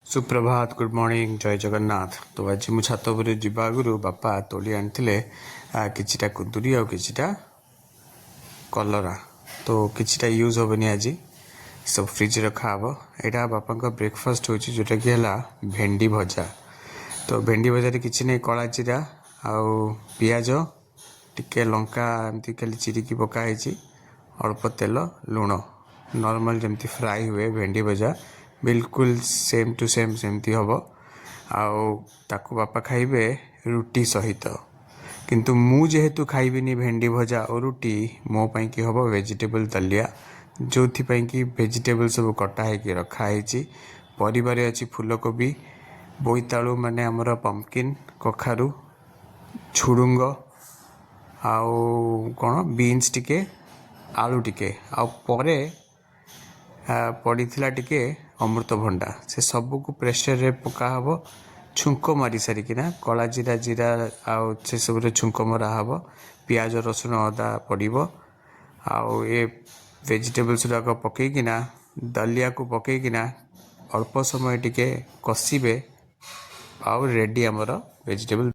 सुप्रभात good morning जय जगन्नाथ। तो आज मु छात उपर जीवा आगु बापा तोली आनी किछिटा कुंदुरी आ किछिटा कलरा तो किछिटा यूज हेनी आज सब फ्रिज रखा हम। यहाँ बापा ब्रेकफास्ट हो जोटा कि है भेंडी भजा। तो भेंडी भजा किसी नहीं कला जीरा आउ पियाज टिके लंका एमती खाली चिरिकी पकाई अल्प तेल लुण नॉर्मल जमती फ्राई हुए भेंडी भजा बिल्कुल सेम टू सेम सेमती हम। आउ बापा खाइबे रुटी सहित किंतु मु जेहेतु खाइबिनी भेंडी भजा और रुटी मो पाई कि हम वेजिटेबल दलिया जो कि वेजिटेबल सब कटा हो रखाई। परिवार अच्छी फूलकोबी बोईतालु माने आमर पंपकिन कखारु झुडुंग आउ कौन बीन्स टिके आलू टिके आउे पड़ीला टिके अमृतभंडा से सबू को प्रेसर रे पका हब छुंक मारी सारिकिना कला जीरा जीरा आउ से सब छुंक मरा हब पियाज रसुण अदा पड़ो आउ ये वेजिटेबल्स गुड़ाक पकईकिना दलिया को पकईकिना अल्प समय टिके कषिबे आउ रेडी आमर वेजिटेबल।